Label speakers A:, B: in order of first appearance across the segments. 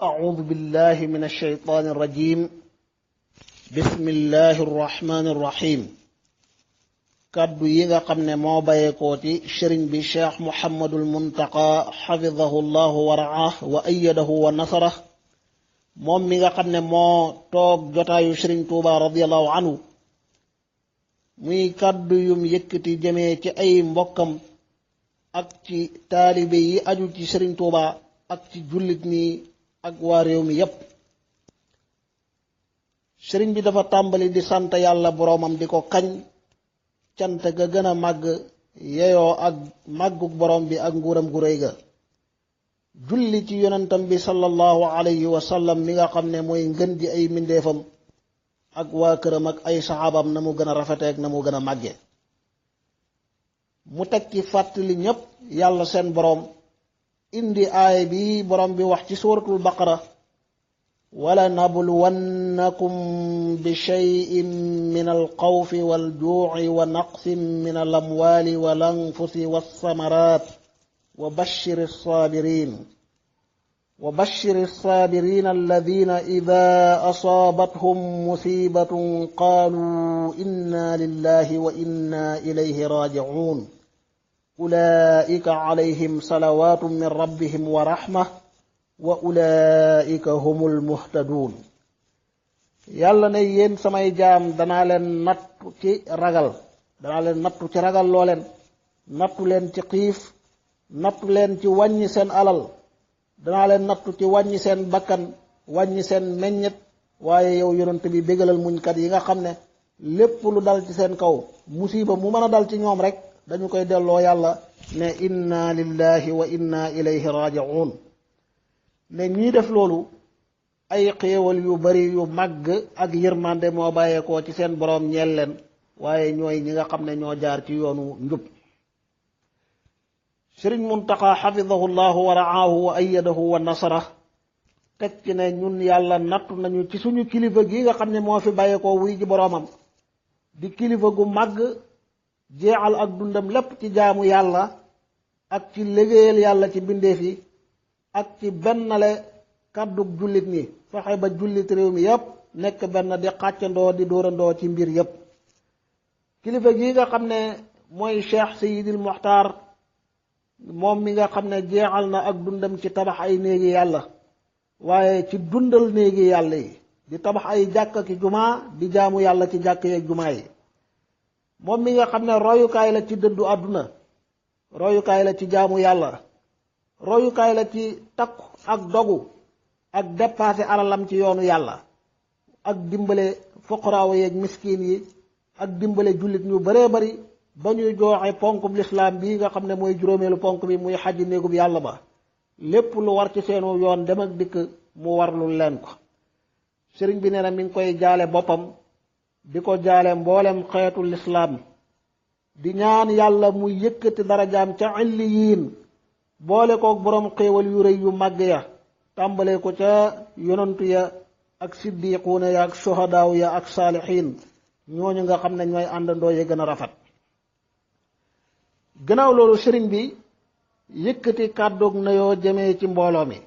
A: أعوذ بالله من الشيطان الرجيم بسم الله الرحمن الرحيم kaddu yi nga xam ne moo bàyyeekoo ci sëriñ bi cheikh Muhammadul Muntaqa xafidahu llahu wa raah wa ayyadahu wa nasara moom mi nga xam ne moo toog jotaayu sëriñ Tuuba radiallahu anhu muy kaddu yum yëkkati jëmee ci ay mbokkam ak ci taalibe yi aju ci sëriñ Tuuba ak ci jullit ñi ak waa réew mi yépp sëriñ bi dafa tàmbali di sant yàlla boroomam di ko kañ cant ga gën a màgg yeyoo ak màggug borom bi ak nguuram gu réy ga julli ci yonentam bi sallallahu alayhi wa sallam mi nga xam ne mooy ngën ji ay mbindeefam ak waa këram ak ay saxaabam na mu gën a rafeteek na mu gën a màgge mu teg ci fàttali ñépp yàlla seen boroom indi aaya bi borom bi wax ci suuratul baqara wala nabluwannakum bi shay'in min alxawfi waljuuci wa naqsin min alamwaali wal anfusi wassamaraat wa bashiri الصابرين الذين إذا أصابتهم مصيبة قالوا إنا لله وإنا إليه راجعون أولئك عليهم صلوات من ربهم ورحمة wa ulaika humul muhtadun yàlla ne yéen samay jaam danaa leen nattu ci ragal loo leen nattu leen ci xiif nattu leen ci wàññi seen alal danaa leen nattu ci wàññi seen bakkan wàññi seen meññet waaye yow yonent bi bégalal muñkat yi nga xam ne lépp lu dal ci seen kaw musiba mu mën a dal ci ñoom rek dañu koy delloo yàlla ne inna lillahi wa inna ilayhi raji'un ne ñii def loolu ay xéewal yu bari yu màgg ak yërmande moo bàyyeekoo ci seen boroom ñeel leen waaye ñooy ñi nga xam ne ñoo jaar ci yoonu njub sëriñ Muntaqa xafidahu llahu wa raahu wa ayyadahu wa nasara teg ci ne ñun yàlla nattu nañu ci suñu kilifa gi nga xam ne moo fi bàyyeekoo wuy ji boroomam di kilifa gu màgg jeexal ak dundam lépp ci jaamu yàlla ak ci liggéeyal yàlla ci bindeef yi ak ci bennale kàddug jullit ñi fexe ba jullit réew mi yépp nekk benn di xàccandoo di dóorandoo ci mbir yépp kilifa gi nga xam ne mooy cheikh sayidil muxtaar moom mi nga xam ne jeexal na ak dundam ci tabax ay néegi yàlla waaye ci dundal néegi yàlla yi di tabax ay jàkka ki jumaa di jaamu yàlla ci jàkk yeeg jumaa yi moom mi nga xam ne royukaay la ci dëddu àdduna royukaay la ci jaamu yàlla royukaay la ci takku ak dogu ak dépassé alalam ci yoonu yàlla ak dimbale foqaraaw yeeg miskin yi ak dimbale jullit ñu baree bari ba ñuy joxe ponkub lislaam bii nga xam ne mooy juróomeelu ponk bi muy xajji néegub yàlla ba lépp lu war ci seenu yoon dem ak dikk mu warlu leen ko sëriñ bi nee na mi ngi koy jaale boppam di ko jaale mboolem xeetu lislaam di ñaan yàlla mu yëkkati darajaam ca illiyiin boole kook boroom xéewal yu rëy yu màgg ya tàmbale ko ca yonantu ya ak siddiquuna ya ak suhadaaw ya ak saalixiin ñooñu nga xam ne ñooy àndandoo ya gën a rafet gannaaw loolu sëriñ bi yëkkati kàddug nayoo jëmee ci mbooloo mi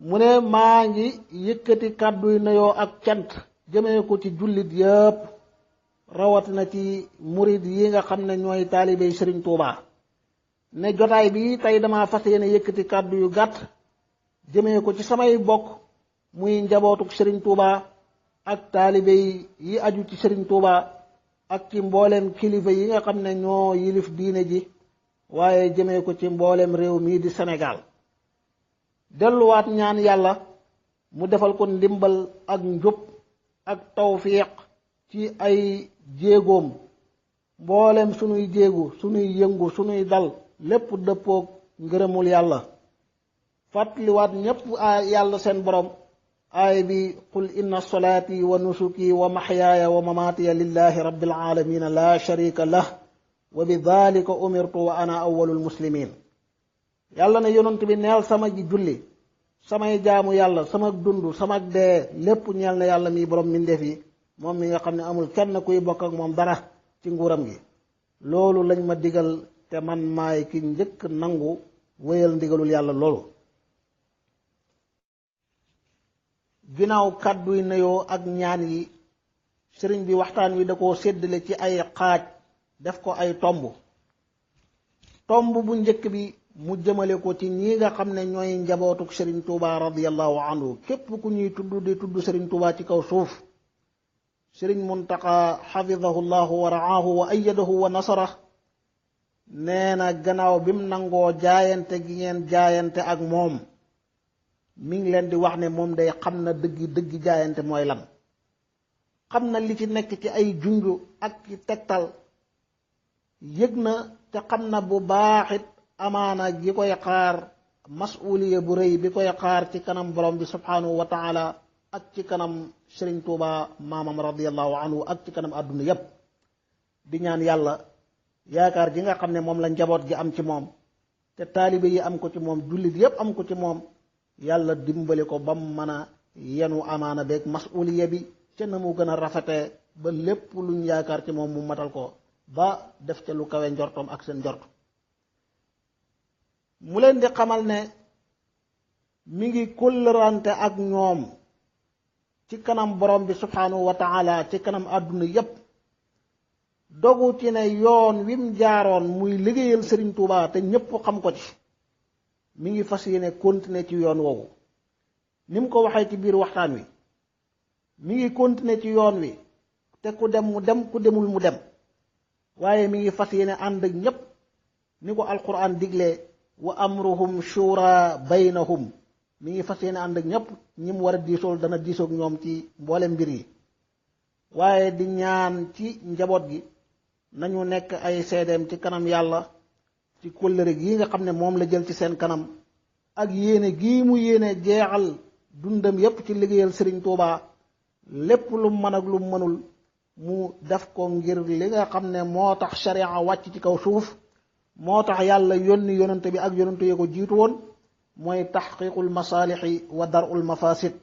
A: mu ne maa ngi yëkkati kàdduy nayoo ak cant jëmee ko ci jullit yépp rawatina ci murid yi nga xam ne ñooy taalibey sëriñ Tuubaa ne jotaay bi tey dama fas yéene yëkkati kàddu yu gàtt jëmee ko ci samay bokk muy njabootuk sëriñ Tuuba ak taalibe yi aju ci sëriñ Tuuba ak ci mbooleem kilifa yi nga xam ne ñoo yilif diine ji waaye jëmee ko ci mbooleem réew mii di Sénégal delluwaat ñaan yàlla mu defal ko ndimbal ak njub ak tawfiq ci ay jéegoom mbooleem sunuy jéegu sunuy yëngu sunuy dal lépp dëppoog ngërëmul yàlla fàttaliwaat ñépp yàlla seen borom aaya bi qul inna salaati wa nusuki wa maxyaaya wa mamaatiya lillahi rabbil aalamiina la sharika lah wa bi dalika umirtu wa ana awwalul muslimin yàlla ne yonent bi neel sama ji julli samay jaamu yàlla sama dund sama dee lépp ñeel na yàlla mi borom mindeef yi moom mi nga xam ne amul kenn kuy bokk ak moom dara ci nguuram gi loolu lañ ma digal te man maay ki njëkk nangu wéyal ndigalul yàlla loolu ginnaaw kàdduy nuyoo ak ñaan yi sëriñ bi waxtaan wi da koo séddale ci ay xaaj def ko ay tomb bu njëkk bi mu jëmale ko ci ñi nga xam ne ñooy njabootuk sëriñ Tuuba radiyallahu anhu képp ku ñuy tudd di tudd sëriñ Tuuba ci kaw suuf sëriñ Muntaqa xafidahu llahu wa raahu wa ayyadahu wa nasara nee na gannaaw bi mu nangoo jaayante gi ngeen jaayante ak moom mi ngi leen di wax ne moom day xam na dëgg jaayante mooy lan xam na li ci nekk ci ay junju ak ci tegtal yëg na te xam na bu baaxit amaana gi koy xaar masuliya bu rëy bi koy xaar ci kanam borom bi subhanahu wa taala ak ci kanam sëriñ Tuuba maamam radiyallahu anhu ak ci kanam àdduna yépp di ñaan yàlla yaakaar ji nga xam ne moom la njaboot gi am ci moom te taalibe yi am ko ci moom jullit yépp am ko ci moom yàlla dimbali ko ba mu mën a yenu amaana beeg masuliya bi ca na mu gën a rafetee ba lépp luñ yaakaar ci moom mu matal ko ba def ca lu kawe njortoom ak seen njort mu leen di xamal ne mi ngi kóllërante ak ñoom ci kanam borom bi subhanahu wa taala ci kanam àdduna yépp dogu ci ne yoon wim jaaroon muy liggéeyal Sëriñ Tuuba te ñépp xam ko ci mi ngi fas yéene continuer ci yoon woowu ni mu ko waxee ci biir waxtaan wi mi ngi continuer ci yoon wi te ku dem mu dem ku demul mu dem waaye mi ngi fas yéene ànd ak ñépp ni ko alquran diglee wa amruhum shura baynahum mi ngi fas yéene ànd ak ñépp ñi mu war a diisool dana diisoog ñoom ci mboolem mbir yi waaye di ñaan ci njaboot gi nañu nekk ay seedeem ci kanam yàlla ci kóllëre gii nga xam ne moom la jël ci seen kanam ak yéene gii mu yéene jeexal dundam yépp ci liggéeyal Sëriñ Tuuba lépp lu mën ak lu mënul mu def ko ngir li nga xam ne moo tax sharia wàcc ci kaw suuf moo tax yàlla yónni yonante bi ak yonante yi ko jiitu woon mooy taxqiqul masaalixi wa darul mafasid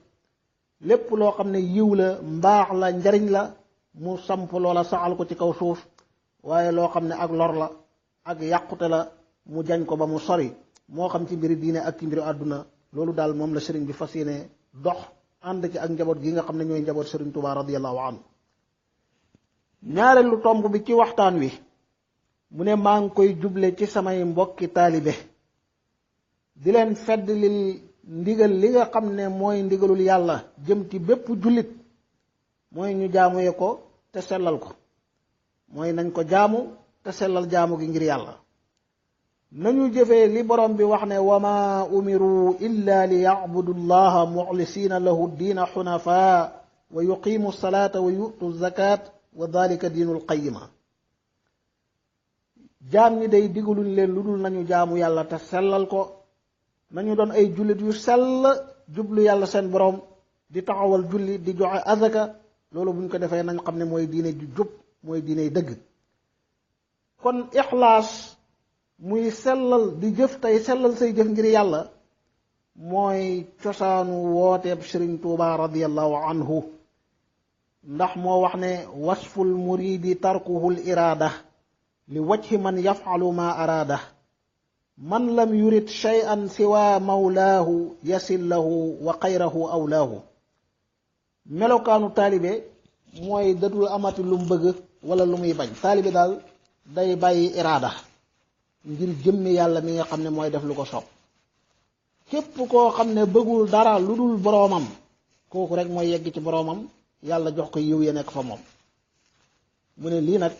A: lépp loo xam ne yiw la mbaax la njariñ la mu samp loola saxal ko ci kaw suuf waaye loo xam ne ak lor la ak yàqute la mu jañ ko ba mu sori moo xam ci mbiri diine ak ci mbiri àdduna loolu daal moom la sëriñ bi fas yéene dox ànd ci ak njaboot gi nga xam ne ñooy njaboot sëriñ Tuuba radiyallahu anhu ñaareelu tomb bi ci waxtaan wi mu ne maa ngi koy juble ci samay mbokki taalibe di leen fedd lil ndigal li nga xam ne mooy ndigalul yàlla jëm ci bépp jullit mooy ñu jaamuye ko te sellal ko mooy nañ ko jaamu te sellal jaamu gi ngir yàlla nañu jëfee li borom bi wax ne wa ma umiru illa li yacbudu llaha muxlisina lahu diina xunafa wa yuqimu salata wa yutu zakat wa dalika diinul qayima jaam ñi day digaluñ leen lu dul nañu jaamu yàlla te sellal ko nañu doon ay jullit yu sell jublu yàlla seen borom di taxawal julli di joxe azaka loolu buñ ko defee nañ xam ne mooy diine ju jub mooy diiney dëgg kon ixlaas muy sellal di jëf tey sellal say jëf ngir yàlla mooy cosaanu wooteeb Sëriñ Tuuba radiyallahu anhu ndax moo wax ne wasful muridi tarkuhul iraada li wajhi man yafalu ma araada man lam yurid shay'an siwa mawlaahu yasil lahu wa xayrahu awlaahu melokaanu taalibe mooy dadul amati lu mu bëgg wala lu muy bañ taalibe daal day bàyyi iraada ngir jëmmi yàlla mi nga xam ne mooy def lu ko soob képp koo xam ne bëggul dara lu dul boroomam kooku rek mooy yegg ci boroomam yàlla jox ko yiw ya nekk fa moom mu ne lii nag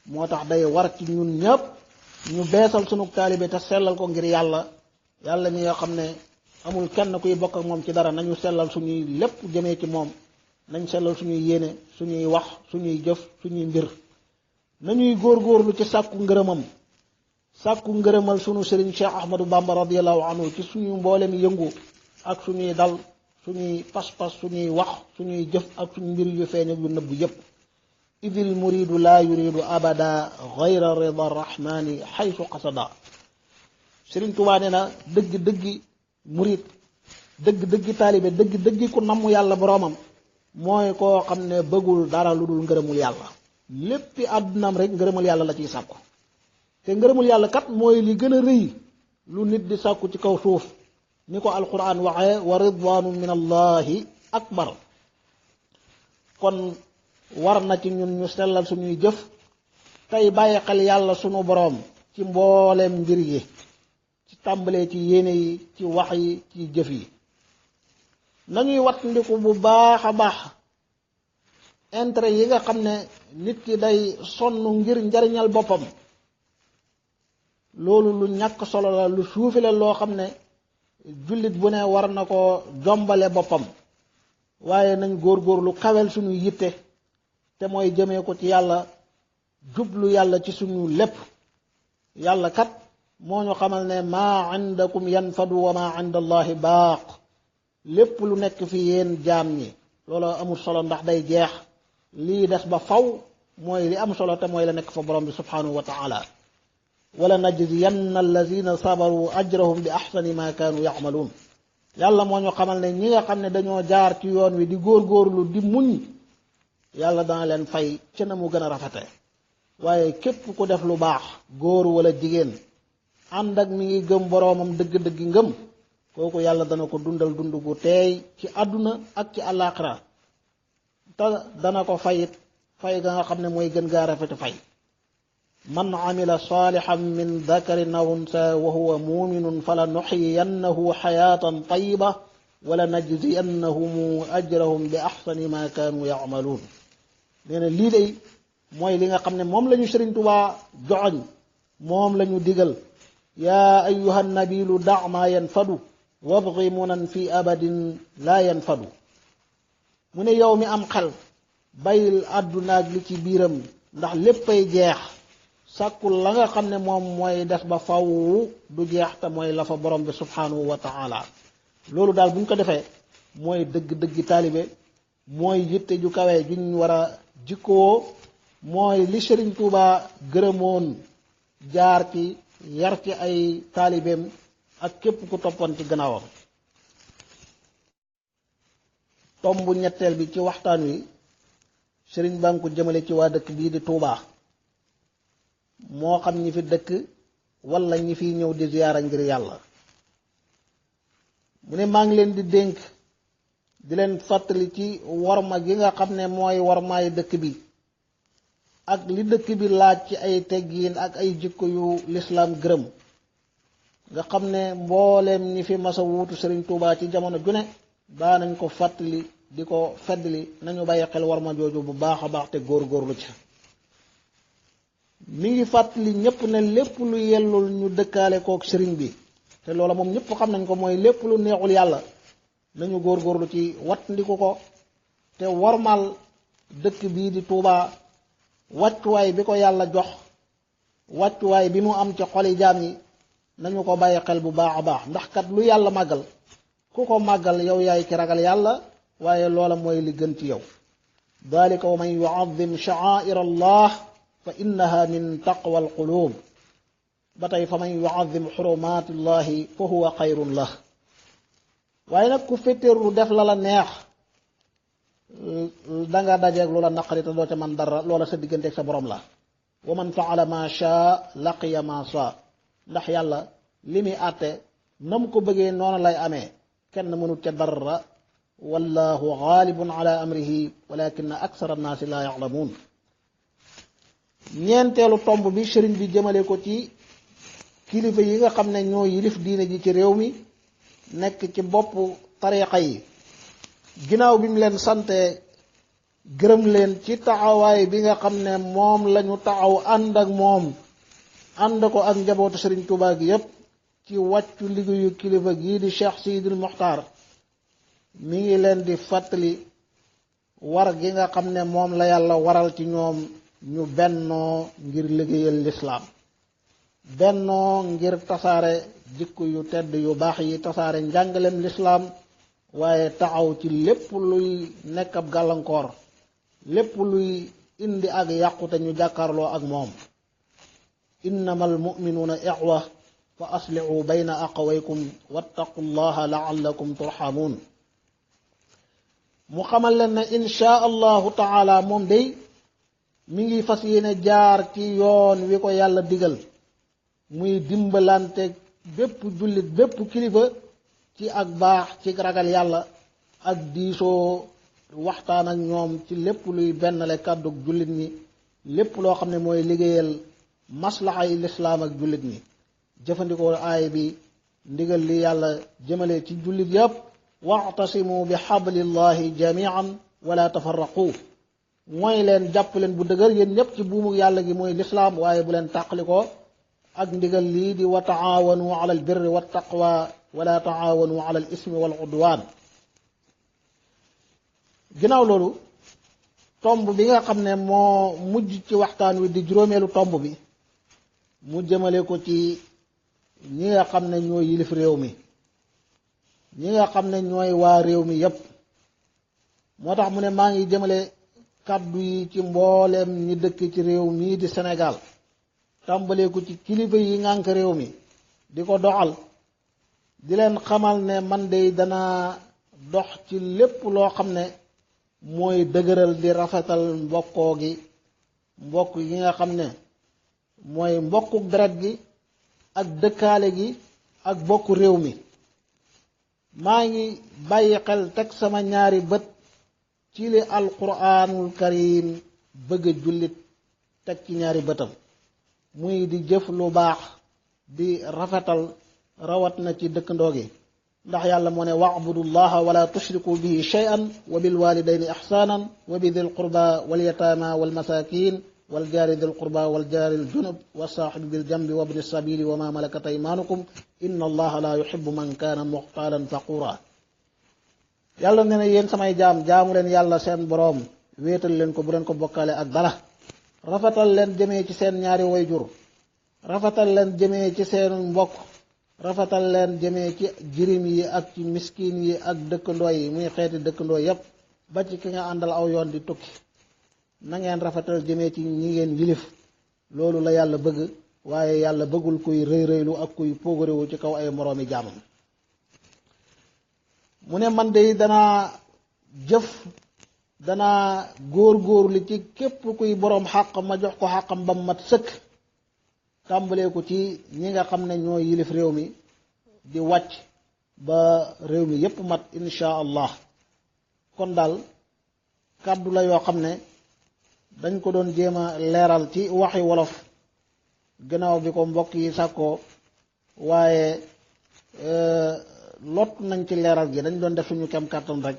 A: moo tax day war ci ñun ñëpp ñu beesal sunu taalibe te sellal ko ngir yàlla yàlla mi nga xam ne amul kenn kuy bokk ak moom ci dara nañu sellal suñuy lépp jëmee ci moom nañ sellal suñuy yéene suñuy wax suñuy jëf suñuy mbir nañuy góorgóorlu ci sàkku ngërëmam sàkku ngërëmal sunu sëriñ Cheikh Ahmadou Bamba radiyallahu anhu ci suñu mboolem yëngu ak suñuy dal suñuy pas-pas suñuy wax suñuy jëf ak suñu mbir yu feeñ ak yu nëbb yépp idil muridu laa yuridu abada gayra rida rahmani xaytu qasada Sëriñ Tuubaa nee na dëgg-dëggi murid dëgg-dëggi taalibe dëgg-dëggi ku namm yàlla boroomam mooy koo xam ne bëggul dara lu dul ngërëmul yàlla léppi àddunaam rek ngërëmul yàlla la ciy sàkku te ngërëmul yàlla kat mooy li gën a rëy lu nit di sàkku ci kaw suuf ni ko alquran waxee wa ridwanu min allahi akbar. kon war na ci ñun ñu sellal suñuy jëf tey bàyyi xel yàlla sunu boroom ci mbooleem mbir yi, ci tàmbalee ci yéene yi, ci wax yi, ci jëf yi. nañuy wattandiku bu baax a baax intérêt yi nga xam ne nit ki day sonn ngir njariñal boppam. loolu lu ñàkk solo la, lu suufi la loo xam ne jullit bu ne war na ko jombale boppam. waaye nañ góorgóorlu kawel suñu yitte te mooy jëmee ko ci yàlla, jublu yàlla ci suñu lépp. yàlla kat moo ñu xamal ne maa indakum yanfadu wa maa inda allahi baaq. lépp lu nekk fi yéen jaam ñi loolu amul solo ndax day jeex. lii des ba faw mooy li am solo te mooy la nekk fa borom bi subhanahu wa taala. wala najziyanna allazina sabaru ajrahum bi ahsani ma kaanu ya'maluun. yàlla moo ñu xamal ne ñi nga xam ne dañoo jaar ci yoon wi di góorgóorlu di muñ, yàlla dana leen fay ci na mu gën a rafete. waaye képp ku def lu baax, góor wala jigéen, ànd ak mi ngi gëm boroomam dëgg-dëgg ngëm, kooku yàlla dana ko dundal dund gu teey ci àdduna ak ci àllaaxira te dana ko fayit fay ga nga xam ne mooy gën gaa rafete fay. man amila salihan min dakarin aw unsa wa huwa muminun fala nuxyiyannahu xayaatan tayiba wala najziyannahum ajrahum bi axsani ma kaanu yacmaluun. nee na lii day mooy li nga xam ne moom la ñu Sëriñ Tuubaa joxoñ, moom la ñu digal. yaa ayuha nabilu da ma yanfadu wabgi munan fi abadin laa yanfadu. mu ne yow mi am xel bayil àddunaag li ci biiram ndax léppay jeex. sàkkul la nga xam ne moom mooy des ba faw du jeex te mooy la fa borom bi subhanahu wa taala. loolu daal bu ñu ko defee mooy dëgg-dëggi taalibe, mooy yitte ju kawe juñ war a jikkoo, mooy li Sëriñ Tuubaa gërëmoon jaar ci yar ci ay taalibeem ak képp ku toppoon ci gannaawam. tomb ñetteel bi ci waxtaan wi sëriñ baa ngi ko jëmale ci waa dëkk bii di Tuubaa, moo xam ñi fi dëkk wala ñi fi ñëw di ziyaara ngir yàlla. mu ne maa ngi leen di dénk di leen fàttali ci worma gi nga xam ne mooy wormaay dëkk bi ak li dëkk bi laaj ci ay teggiin ak ay jikko yu lislaam gërëm, nga xam ne mbooleem ñi fi masa wuutu Sëriñ Tuubaa ci jamono ju ne daa nañ ko fàttali di ko feddli. nañu bàyyi xel worma jooju bu baax a baax te góor-góorlu ci. mi ngi fàttali ñépp ne lépp lu yellul ñu dëkkaale kook sëriñ bi, te loola moom ñépp xam nañ ko, mooy lépp lu neexul yàlla nañu góorgóorlu ci wattandiku ko te wormal dëkk bii di Tuubaa. wàccuwaay bi ko yàlla jox, wàccuwaay bi mu am ci xoli jaam yi, nañu ko bàyyi xel bu baax a baax. ndax kat lu yàlla màggal ku ko màggal yow yaay ki ragal yàlla, waaye loola mooy li gën ci yow. dalika wa man yuazim sha'air allah fa innaha min taqwa alqulub. ba tey fa man yuazim xurumaati llahi fa huwa xayrun lah. waaye nag ku féttéerlu def la la neex, danga dajeeg loola naqari te doo ca man dara, loola sa digganteeg sa borom la. wa man faala ma shaa laqiya ma saa. ndax yàlla li muy àtte na mu ko bëggee noonu lay amee, kenn mënut ca dara. wallahu gaalibun ala amrihi walakin aksara annaasi laa ya'lamuun. ñeenteelu tomb bi sëriñ bi jëmale ko ci kilifa yi nga xam ne ñoo yilif diine ji ci réew mi, nekk ci bopp tariqa yi. ginnaaw bi mu leen sante gërëm leen ci taxawaay bi nga xam ne moom lañu taxaw ànd ak moom, ànd ko ak njabootu Sëriñ Tuubaa gi yépp ci wàccu liggéeyu kilifa gii di Cheikh Sidil Muxtaar, mi ngi leen di fàttali war gi nga xam ne moom la yàlla waral ci ñoom ñu bennoo ngir liggéeyal lislaam, bennoo ngir tasaare jikko yu tedd yu baax yi, tasaare njàngaleem lislaam, waaye taxaw ci lépp luy nekk ab gàllankoor, lépp luy indi ak yàqute ñu jàkkaarloo ak moom. innamal mu'minuuna ixwa fa aslihu bayna aqawaykum wattaqu llaha la'allakum turhamuun. mu xamal leen ne inshaa allahu taala moom day mi ngi fas yéene jaar ci yoon wi ko yàlla digal, muy dimbalante bépp jullit bépp kilifa ci ak baax, ci ragal yàlla ak diisoo waxtaan ak ñoom ci lépp luy bennale kàddu jullit ñi lépp loo xam ne mooy liggéeyal maslaxa yi lislaam ak jullit ñi jëfandikoo aay bi ndigal li yàlla jëmale ci jullit yépp wa'tasimu bi hablillahi jami'an wala tafarraqu mooy leen jàpp leen bu dëgër yéen ñépp ci buumu yàlla gi mooy lislaam waaye bu leen tàqali ko ak ndigal lii di wa taawanu ala al birri wa taqwa wala taawanu ala al ismi wal udwan ginnaaw loolu tomb bi nga xam ne moo mujj ci waxtaan wi di juróomeelu tomb bi mu jëmale ko ci ñi nga xam ne ñooy yilif réew mi ñi nga xam ne ñooy waa réew mi yépp moo tax mu ne maa ngi jëmale kàddu yi ci mbooleem ñi dëkk ci réew mii di Sénégal tàmbalee ko ci kilifa yi ngànk réew mi di ko doxal di leen xamal ne man de dana dox ci lépp loo xam ne mooy dëgëral di rafetal mbokkoo gi mbokk yi nga xam ne mooy mbokku deret gi ak dëkkaale gi ak bokk réew mi maa ngi bàyyi xel teg sama ñaari bët ci li alquranul karim bëgg jullit teg ci ñaari bëtam muy di jëf lu baax di rafetal rawat na ci dëkkandoo gi ndax yàlla moo ne wa'budullaha wala tushriku bihi shay'an wa bil walidayni ihsanan wa bi dhil qurba wal yatama wal masakin wal jaari dhil qurba wal jaari al junub wa saahibi bil jambi wa ibni sabili wa ma malakat aymanukum inna allaha la yuhibbu man kana muxtaalan faqura yàlla nee na yéen samay jaam jaamu leen yàlla seen boroom wéetal leen ko bu leen ko bokkaale ak dara rafetal leen jëmee ci seen ñaari wayjur rafetal leen jëmee ci seen mbokk rafetal leen jëmee ci jirim yi ak ci miskin yi ak dëkkandoo yi muy xeeti dëkkandoo yépp ba ci ki nga àndal aw yoon di tukki na ngeen rafetal jëmee ci ñi ngeen yilif loolu la yàlla bëgg waaye yàlla bëggul kuy rëy rëylu ak kuy póogarewu ci kaw ay moroomi jaamam mu ne man de danaa jëf danaa góor-góorlu ci képp kuy boroom xàq ma jox ko xàqam ba mat sëkk tàmbalee ko ci ñi nga xam ne ñoo yilif réew mi di wàcc ba réew mi yépp mat insha allah kon daal kàddu la yoo xam ne dañ ko doon jéem a leeral ci waxi wolof gannaaw bi ko mbokk yi sàkkoo waaye lot nañ ci leeral gi dañ doon def suñu kem kàttan rek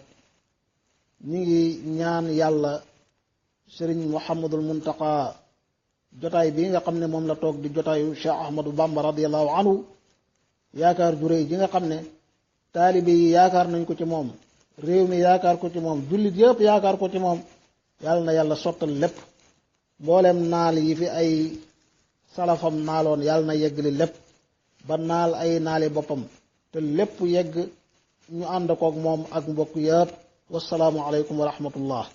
A: ñu ngi ñaan yàlla sëriñ Muhammadul Muntaqa jotaay bii nga xam ne moom la toog di jotaayu Cheikh Ahmadou Bamba radiallahu anhu yaakaar ju réy ji nga xam ne taalibe yi yaakaar nañ ko ci moom réew mi yaakaar ko ci moom jullit yëpp yaakaar ko ci moom yàlla na yàlla sottal lépp mboolem naal yi fi ay salafam naaloon yàlla na yeggali lépp ba naal ay naali boppam te lépp yegg ñu ànd koog moom ak mbokk yëpp wasalaamu aleykum wa rahmatullah